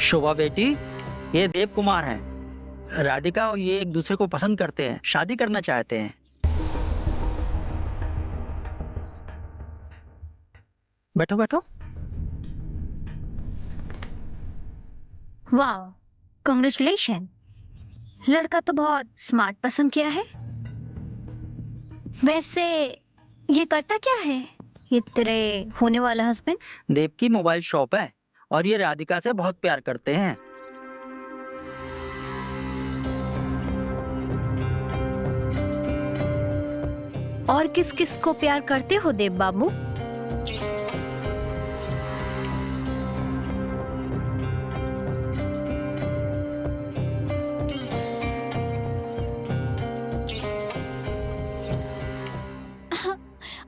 शोभा बेटी, ये देव कुमार हैं। राधिका और ये एक दूसरे को पसंद करते हैं, शादी करना चाहते हैं। बैठो बैठो। वाह, कांग्रेचुलेशन। लड़का तो बहुत स्मार्ट पसंद किया है। वैसे ये करता क्या है ये तेरे होने वाला हस्बैंड? देव की मोबाइल शॉप है और ये राधिका से बहुत प्यार करते हैं। और किस किस को प्यार करते हो देव बाबू?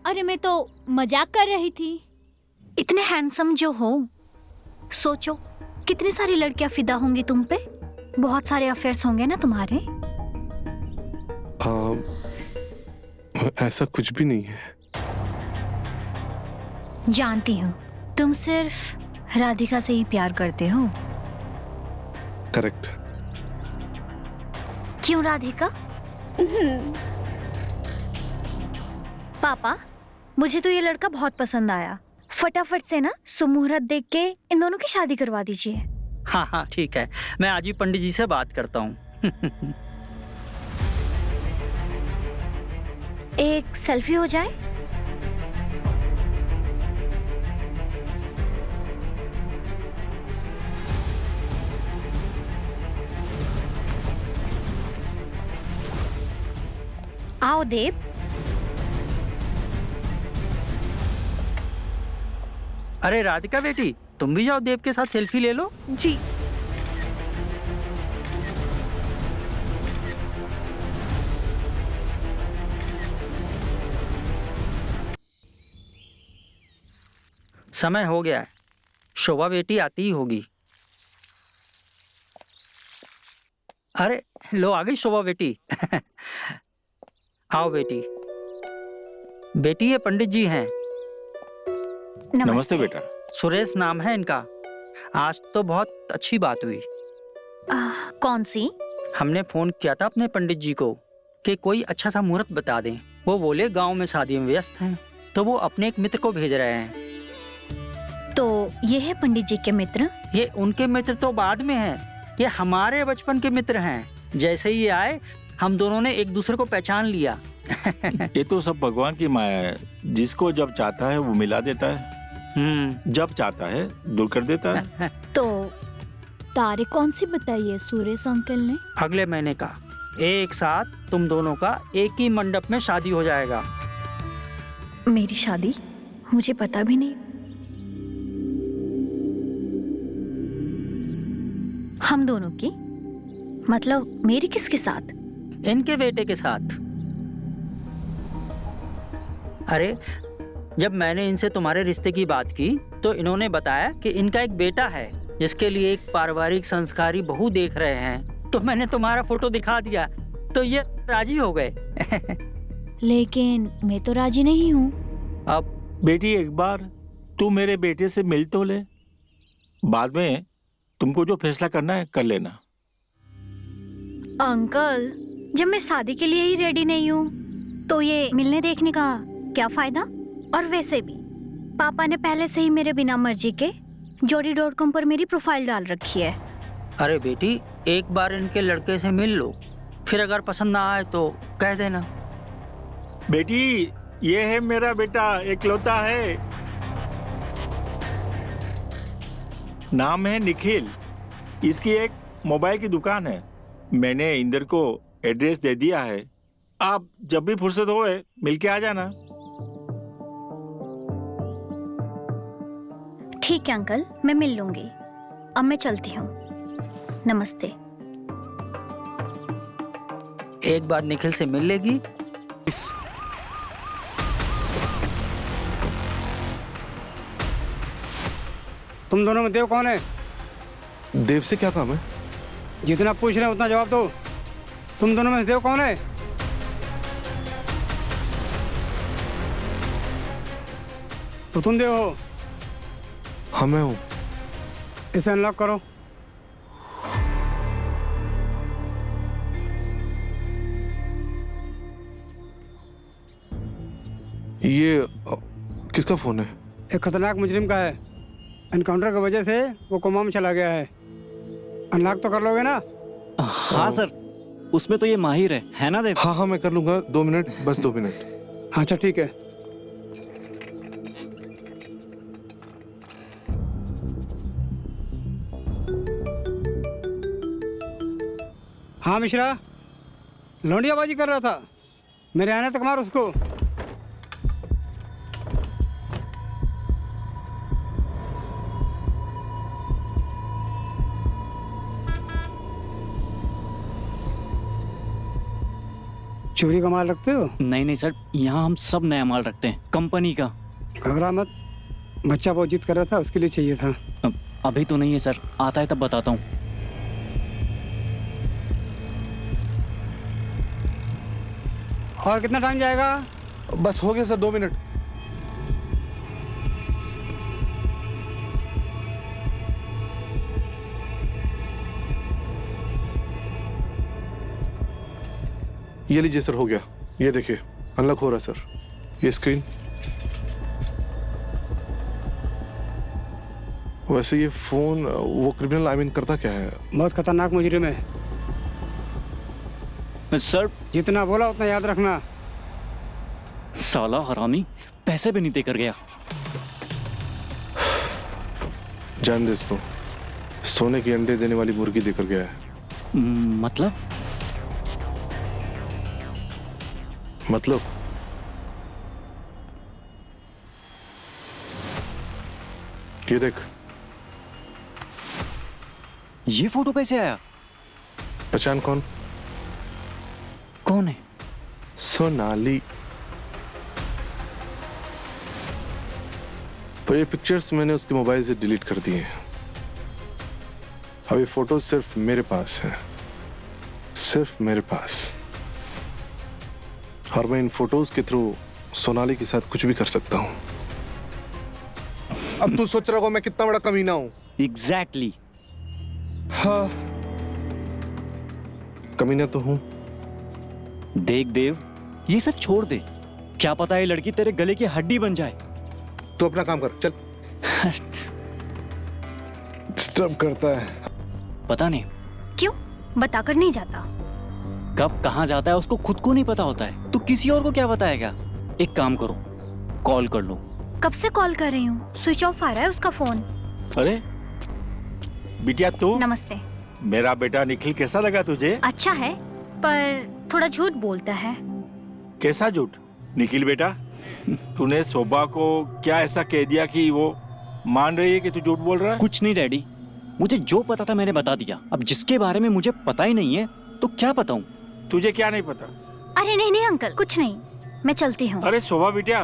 अरे मैं तो मजाक कर रही थी। इतने हैंडसम जो हो, सोचो कितनी सारी लड़कियां फिदा होंगी तुम पे। बहुत सारे अफेयर्स होंगे ना तुम्हारे। ऐसा कुछ भी नहीं है। जानती हूँ तुम सिर्फ राधिका से ही प्यार करते हो। करेक्ट। क्यों राधिका? पापा, मुझे तो ये लड़का बहुत पसंद आया। फटाफट से ना सुमुहूर्त देख के इन दोनों की शादी करवा दीजिए। हाँ हाँ ठीक है, मैं आज ही पंडित जी से बात करता हूँ। एक सेल्फी हो जाए। आओ देव। अरे राधिका बेटी, तुम भी जाओ, देव के साथ सेल्फी ले लो। जी। समय हो गया है, शोभा बेटी आती ही होगी। अरे लो, आ गई शोभा बेटी। आओ बेटी। बेटी ये पंडित जी हैं। नमस्ते बेटा। सुरेश नाम है इनका। आज तो बहुत अच्छी बात हुई। कौन सी? हमने फोन किया था अपने पंडित जी को कि कोई अच्छा सा मुहूर्त बता दें। वो बोले गांव में शादी में व्यस्त हैं, तो वो अपने एक मित्र को भेज रहे हैं। तो ये है पंडित जी के मित्र? ये उनके मित्र तो बाद में हैं, ये हमारे बचपन के मित्र हैं। जैसे ही ये आए, हम दोनों ने एक दूसरे को पहचान लिया। ये तो सब भगवान की माया है, जिसको जब चाहता है वो मिला देता है, जब चाहता है दूर कर देता है। तो तारीख कौन सी बताई है सुरेश अंकल ने? अगले महीने का। एक साथ तुम दोनों का एक ही मंडप में शादी हो जाएगा। मेरी शादी? मुझे पता भी नहीं। हम दोनों की? मतलब मेरी किसके साथ? इनके बेटे के साथ। अरे जब मैंने इनसे तुम्हारे रिश्ते की बात की तो इन्होंने बताया कि इनका एक बेटा है जिसके लिए एक पारिवारिक संस्कारी बहू देख रहे हैं। तो मैंने तुम्हारा फोटो दिखा दिया तो ये राजी हो गए। लेकिन मैं तो राजी नहीं हूँ। अब बेटी एक बार तू मेरे बेटे से मिल तो ले, बाद में तुमको जो फैसला करना है कर लेना। अंकल, जब मैं शादी के लिए ही रेडी नहीं हूँ तो ये मिलने देखने का क्या फायदा? और वैसे भी पापा ने पहले से ही मेरे बिना मर्जी के जोड़ी.com पर मेरी प्रोफाइल डाल रखी है। अरे बेटी, एक बार इनके लड़के से मिल लो, फिर अगर पसंद ना आए तो कह देना। बेटी ये है मेरा बेटा, इकलौता है, नाम है निखिल। इसकी एक मोबाइल की दुकान है। मैंने इंदर को एड्रेस दे दिया है, आप जब भी फुर्सत होए मिलके आ जाना। ठीक है अंकल, मैं मिल लूंगी। अब मैं चलती हूँ। नमस्ते। एक बार निखिल से मिल लेगी। तुम दोनों में देव कौन है? देव से क्या काम है? जितना पूछ रहे हैं उतना जवाब दो। तुम दोनों में देव कौन है? तो तुम देव हो? हाँ मैं हूँ। इसे अनलॉक करो। ये किसका फोन है? एक खतरनाक मुजरिम का है। एनकाउंटर की वजह से वो कोमा में चला गया है। अनलॉक तो कर लोगे ना? हाँ सर, उसमें तो ये माहिर है ना देव? हाँ मैं कर लूंगा। 2 मिनट, बस 2 मिनट। अच्छा ठीक है। हाँ मिश्रा, लौंडियाबाजी कर रहा था। मेरे आने तक मार उसको। चोरी का माल रखते हो? नहीं सर, यहाँ हम सब नया माल रखते हैं, कंपनी का। घबरा मत, बच्चा बहुत जिद कर रहा था, उसके लिए चाहिए था। अभी तो नहीं है सर, आता है तब बताता हूँ। और कितना टाइम जाएगा? बस हो गया सर, 2 मिनट। ये लीजिए सर, हो गया। ये देखिए, अनलॉक हो रहा है सर। ये स्क्रीन। वैसे ये फोन वो क्रिमिनल करता क्या है? बहुत खतरनाक मुजरिम है सर। जितना बोला उतना याद रखना। साला हरामी पैसे भी नहीं देकर गया। जान दे इसको, सोने के अंडे देने वाली मुर्गी देकर गया है। मतलब ये देख। ये फोटो कैसे आया? पहचान कौन है? सोनाली। पर ये पिक्चर्स मैंने उसके मोबाइल से डिलीट कर दिए हैं। अब ये फोटो सिर्फ मेरे पास है, सिर्फ मेरे पास। और मैं इन फोटोज के थ्रू सोनाली के साथ कुछ भी कर सकता हूं। अब तू सोच रहा होगा मैं कितना बड़ा कमीना हूं। एग्जैक्टली। हाँ, कमीना तो हूं। देख देव, ये सब छोड़ दे। क्या पता ये लड़की तेरे गले की हड्डी बन जाए। तो अपना काम कर, चल। डिस्टर्ब करता है। पता नहीं क्यों बताकर नहीं जाता? कब कहाँ जाता है उसको खुद को नहीं पता होता है, तो किसी और को क्या बताएगा। एक काम करो, कॉल कर लो। कब से कॉल कर रही हूँ, स्विच ऑफ आ रहा है उसका फोन। अरे बिटिया, तू? नमस्ते। मेरा बेटा निखिल कैसा लगा तुझे? अच्छा है, पर थोड़ा झूठ बोलता है। कैसा झूठ? निखिल बेटा, तूने शोभा को क्या ऐसा कह दिया कि वो मान रही है कि तू झूठ बोल रहा है? कुछ नहीं डैडी, मुझे जो पता था मैंने बता दिया। अब जिसके बारे में मुझे पता ही नहीं है तो क्या बताऊं। तुझे क्या नहीं पता? अरे नहीं अंकल, कुछ नहीं, मैं चलती हूँ। अरे शोभा बिटिया,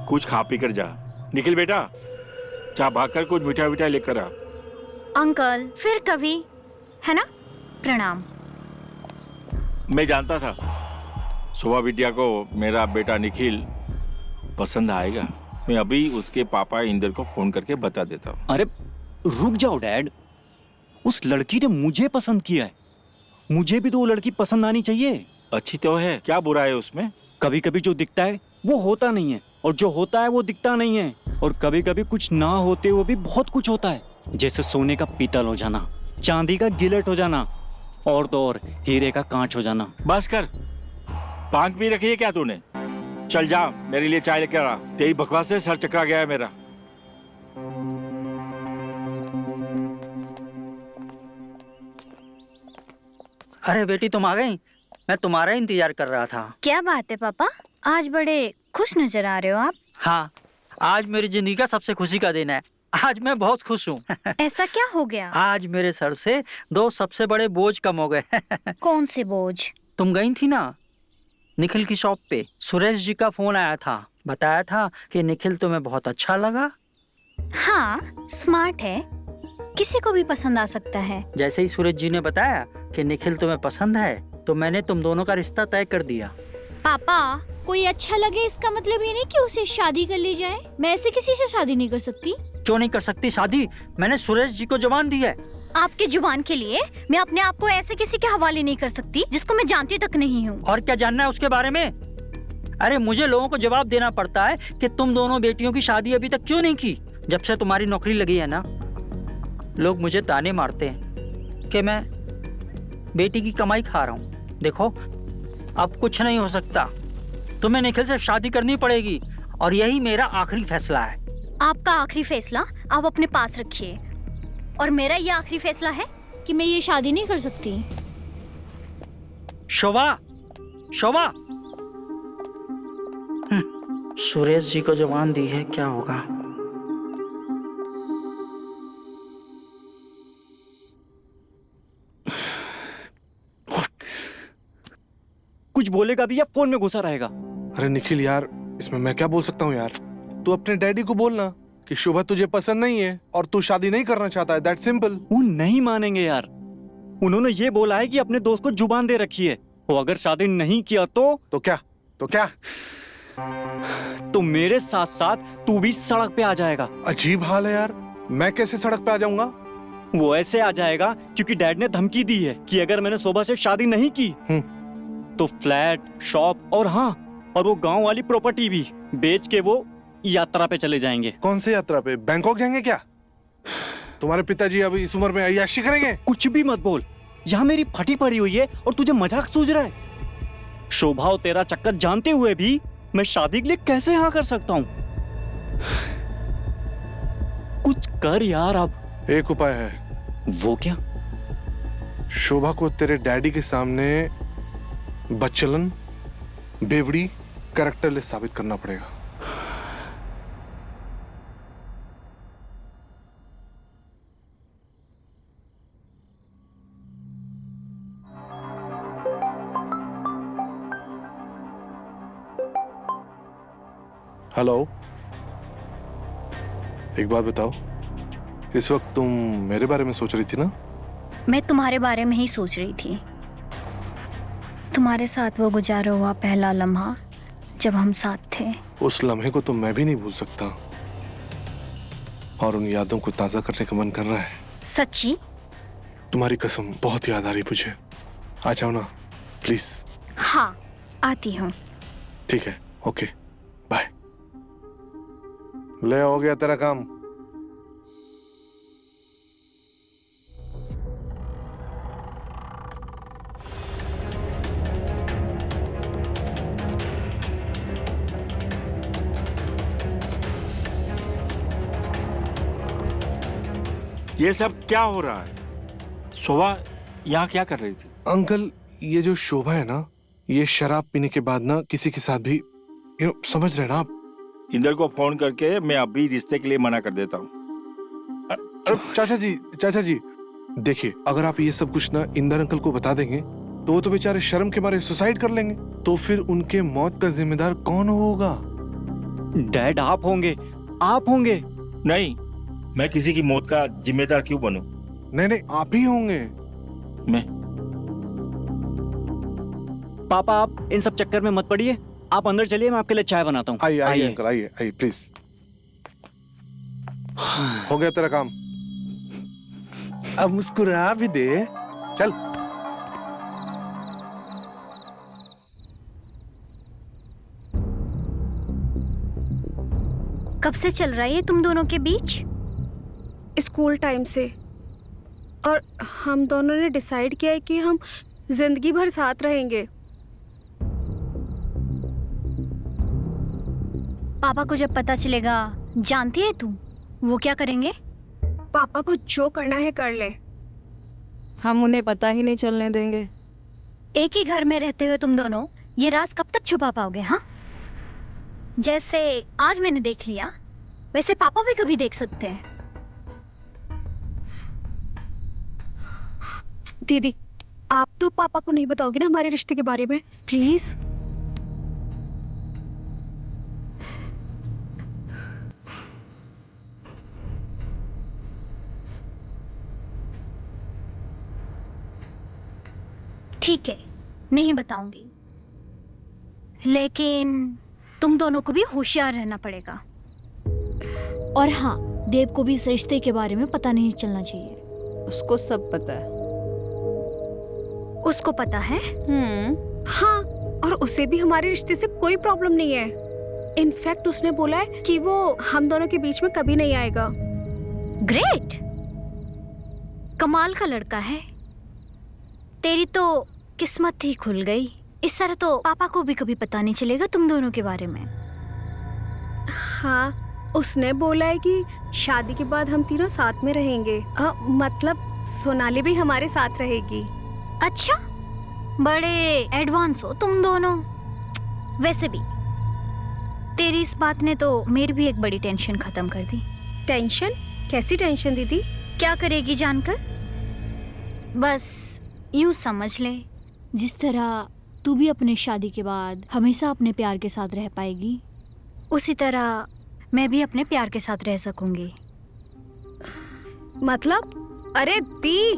कुछ खा पी कर जा। निखिल बेटा, चाह भागकर कुछ मिठाई विठाई लेकर आ। अंकल फिर कभी, है ना? प्रणाम। मैं जानता था शोभा बिटिया को मेरा बेटा निखिल पसंद आएगा। मैं अभी उसके पापा इंदर को फोन करके बता देता हूँ। अरे रुक जाओ डैड, उस लड़की ने मुझे पसंद किया है, मुझे भी तो वो लड़की पसंद आनी चाहिए। अच्छी तो है, क्या बुरा है उसमें? कभी कभी जो दिखता है वो होता नहीं है, और जो होता है वो दिखता नहीं है। और कभी कभी कुछ ना होते हुए भी बहुत कुछ होता है, जैसे सोने का पीतल हो जाना, चांदी का गिलेट हो जाना, और तो और हीरे का कांच हो जाना। बस कर, पांच पी रखी है क्या तूने? चल जा, मेरे लिए चाय लेकर आ। तेरी बकवास से सर चकरा गया है मेरा। अरे बेटी, तुम आ गई? मैं तुम्हारा इंतजार कर रहा था। क्या बात है पापा, आज बड़े खुश नजर आ रहे हो आप। हाँ, आज मेरी जिंदगी का सबसे खुशी का दिन है। आज मैं बहुत खुश हूँ। ऐसा क्या हो गया? आज मेरे सर से 2 सबसे बड़े बोझ कम हो गए। कौन से बोझ? तुम गई थी ना निखिल की शॉप पे, सुरेश जी का फोन आया था, बताया था कि निखिल तुम्हें बहुत अच्छा लगा। हाँ, स्मार्ट है, किसी को भी पसंद आ सकता है। जैसे ही सुरेश जी ने बताया कि निखिल तुम्हें पसंद है, तो मैंने तुम दोनों का रिश्ता तय कर दिया। पापा, कोई अच्छा लगे इसका मतलब ये नहीं कि उसे शादी कर ली जाए। मैं ऐसे किसी से शादी नहीं कर सकती। क्यों नहीं कर सकती शादी? मैंने सुरेश जी को जुबान दी है। आपके जुबान के लिए मैं अपने आप को ऐसे किसी के हवाले नहीं कर सकती जिसको मैं जानती तक नहीं हूँ। और क्या जानना है उसके बारे में? अरे मुझे लोगों को जवाब देना पड़ता है कि तुम दोनों बेटियों की शादी अभी तक क्यों नहीं की। जब से तुम्हारी नौकरी लगी है ना, लोग मुझे ताने मारते हैं कि मैं बेटी की कमाई खा रहा हूँ। देखो अब कुछ नहीं हो सकता, तुम्हें निखिल से शादी करनी पड़ेगी और यही मेरा आखिरी फैसला है। आपका आखिरी फैसला आप अपने पास रखिए, और मेरा ये आखिरी फैसला है कि मैं ये शादी नहीं कर सकती। शोभा, शोभा, सुरेश जी को जबान दी है, क्या होगा। कुछ बोलेगा भी या फोन में घुसा रहेगा। अरे निखिल यार, इसमें मैं क्या बोल सकता हूँ यार। तू अपने डैडी को बोलना कि शोभा तुझे पसंद नहीं है और तू शादी नहीं करना चाहता है, दैट सिंपल। वो नहीं मानेंगे यार। उन्होंने ये बोला है कि अपने दोस्त को जुबान दे रखी है, वो अगर शादी नहीं किया तो क्या तो मेरे साथ साथ तू भी सड़क पे आ जाएगा। अजीब हाल है यार, मैं कैसे सड़क पे आ जाऊंगा। वो ऐसे आ जाएगा क्योंकि डैड ने धमकी दी है कि अगर मैंने शोभा से शादी नहीं की तो फ्लैट, शॉप और हाँ, और वो गांव वाली प्रॉपर्टी भी बेच के वो यात्रा पे चले जाएंगे। कौन सी यात्रा पे? बैंकॉक जाएंगे क्या? तुम्हारे पिताजी अभी इस उम्र में अय्याशी करेंगे? कुछ भी मत बोल, यहाँ मेरी फटी पड़ी हुई है और तुझे मजाक सूझ रहा है। शोभा और तेरा चक्कर जानते हुए भी मैं शादी के लिए कैसे हाँ कर सकता हूँ? कुछ कर यार। अब एक उपाय है। वो क्या? शोभा को तेरे डैडी के सामने बच्चलन, बेवड़ी, कैरेक्टरलेस साबित करना पड़ेगा। हेलो, एक बात बताओ, इस वक्त तुम मेरे बारे में सोच रही थी ना? मैं तुम्हारे बारे में ही सोच रही थी। तुम्हारे साथ वो गुजारा हुआ पहला लम्हा जब हम साथ थे। उस लम्हे को तो मैं भी नहीं भूल सकता और उन यादों को ताजा करने का मन कर रहा है। सच्ची? तुम्हारी कसम, बहुत याद आ रही मुझे। आ जाओ ना प्लीज। हाँ, आती हूँ। ठीक है, ओके, बाय। ले, हो गया तेरा काम। ये सब क्या हो रहा है? शोभा यहाँ क्या कर रही थी? अंकल, ये जो शोभा है ना, ये शराब पीने के बाद ना किसी के साथ भी समझ रहे ना आप। इंदर को फोन करके मैं अभी रिश्ते के लिए मना कर देता हूँ। चाचा जी देखिए, अगर आप ये सब कुछ ना इंदर अंकल को बता देंगे तो वो तो बेचारे शर्म के मारे सुसाइड कर लेंगे। तो फिर उनके मौत का जिम्मेदार कौन होगा? डैड आप होंगे, आप होंगे। नहीं, मैं किसी की मौत का जिम्मेदार क्यों बनूं? नहीं, आप ही होंगे। मैं? पापा आप इन सब चक्कर में मत पड़िए, आप अंदर चलिए, मैं आपके लिए चाय बनाता हूँ। आइए अंकल, आइए प्लीज। हो गया तेरा काम, अब मुस्कुरा भी दे। चल। कब से चल रहा है ये तुम दोनों के बीच? स्कूल टाइम से, और हम दोनों ने डिसाइड किया है कि हम जिंदगी भर साथ रहेंगे। पापा को जब पता चलेगा, जानती है तू वो क्या करेंगे? पापा को जो करना है कर ले, हम उन्हें पता ही नहीं चलने देंगे। एक ही घर में रहते हुए तुम दोनों ये राज कब तक छुपा पाओगे? हाँ, जैसे आज मैंने देख लिया वैसे पापा भी कभी देख सकते हैं। दीदी, आप तो पापा को नहीं बताओगे ना हमारे रिश्ते के बारे में, प्लीज? ठीक है, नहीं बताऊंगी, लेकिन तुम दोनों को भी होशियार रहना पड़ेगा। और हाँ, देव को भी इस रिश्ते के बारे में पता नहीं चलना चाहिए। उसको सब पता है। उसको पता है? हाँ, और उसे भी हमारे रिश्ते से कोई प्रॉब्लम नहीं है। इनफैक्ट उसने बोला है कि वो हम दोनों के बीच में कभी नहीं आएगा। ग्रेट, कमाल का लड़का है। तेरी तो किस्मत ही खुल गई। इस तरह तो पापा को भी कभी पता नहीं चलेगा तुम दोनों के बारे में। हाँ, उसने बोला है कि शादी के बाद हम तीनों साथ में रहेंगे। मतलब सोनाली भी हमारे साथ रहेगी। अच्छा, बड़े एडवांस हो तुम दोनों। वैसे भी तेरी इस बात ने तो मेरी भी एक बड़ी टेंशन खत्म कर दी। टेंशन? कैसी टेंशन दीदी? क्या करेगी जानकर? बस यूं समझ ले, जिस तरह तू भी अपने शादी के बाद हमेशा अपने प्यार के साथ रह पाएगी, उसी तरह मैं भी अपने प्यार के साथ रह सकूंगी। मतलब? अरे दी,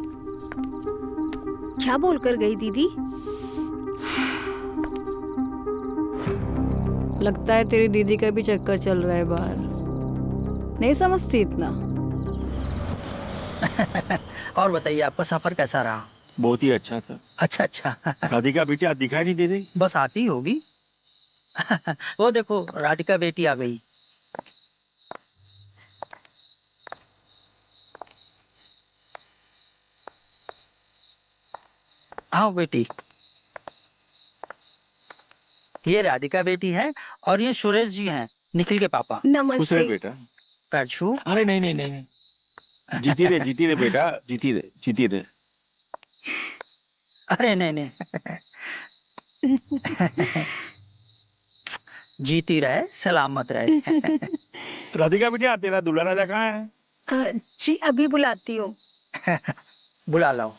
क्या बोलकर गई दीदी? लगता है तेरी दीदी का भी चक्कर चल रहा है बाहर। नहीं समझती इतना। और बताइए, आपका सफर कैसा रहा? बहुत ही अच्छा था। अच्छा। राधिका बेटी आज दिखाई नहीं दे रही। बस आती होगी। वो देखो, राधिका बेटी आ गई। आओ बेटी। ये राधिका बेटी है और ये सुरेश जी हैं, निखिल के पापा। खुश रहे नमस्ते। बेटा। पैर छू। अरे नहीं। जीती रहे बेटा, जीती रहे। अरे नहीं। जीती रहे, सलामत रहे। राधिका बेटी, तेरा दूल्हा राजा कहाँ है? जी अभी बुलाती हूँ। बुला लाओ।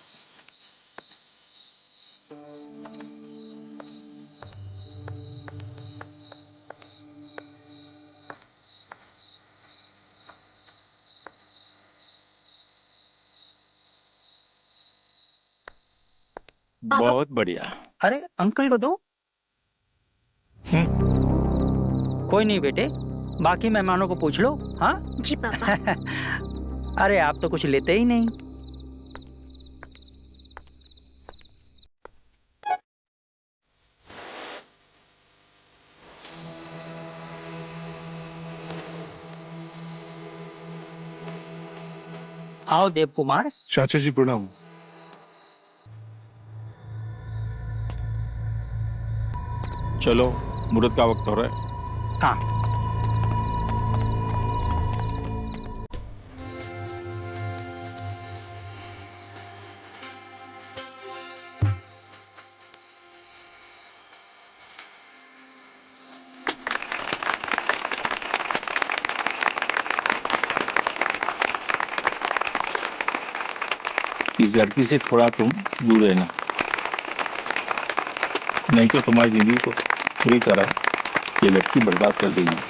बहुत बढ़िया। अरे अंकल को दो। कोई नहीं बेटे, बाकी मेहमानों को पूछ लो। हाँ जी पापा। अरे आप तो कुछ लेते ही नहीं। आओ देव कुमार। चाचा जी प्रणाम। चलो, मुहूर्त का वक्त हो रहा है। हाँ। इस लड़की से थोड़ा तुम दूर रहना, नहीं तो तुम्हारी जिंदगी को पूरी तरह ये लड़की बर्बाद कर देगी।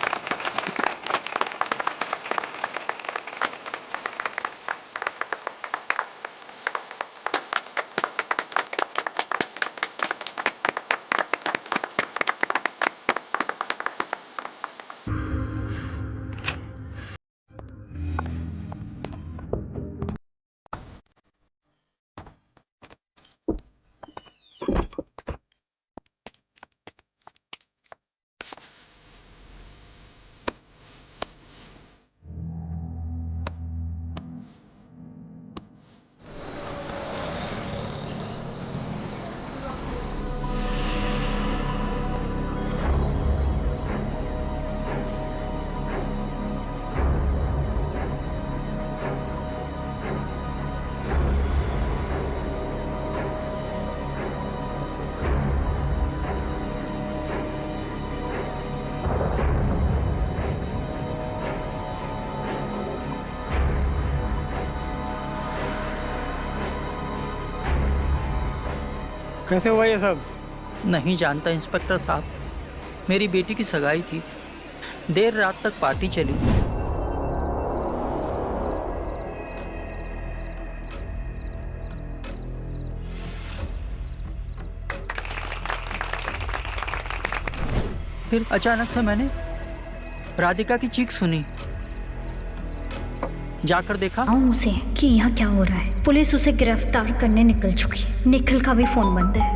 कैसे हुआ ये सब? नहीं जानता इंस्पेक्टर साहब, मेरी बेटी की सगाई थी, देर रात तक पार्टी चली। फिर अचानक से मैंने राधिका की चीख सुनी। जाकर देखा उसे कि यहाँ क्या हो रहा है। पुलिस उसे गिरफ्तार करने निकल चुकी है। निखिल का भी फोन बंद है।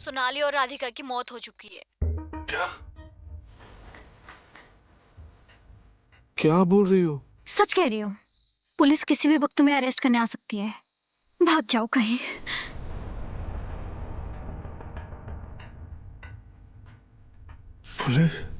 सोनाली और राधिका की मौत हो चुकी है। क्या क्या बोल रही हो? सच कह रही हूँ। पुलिस किसी भी वक्त तुम्हें अरेस्ट करने आ सकती है। भाग जाओ कहीं। पुलिस?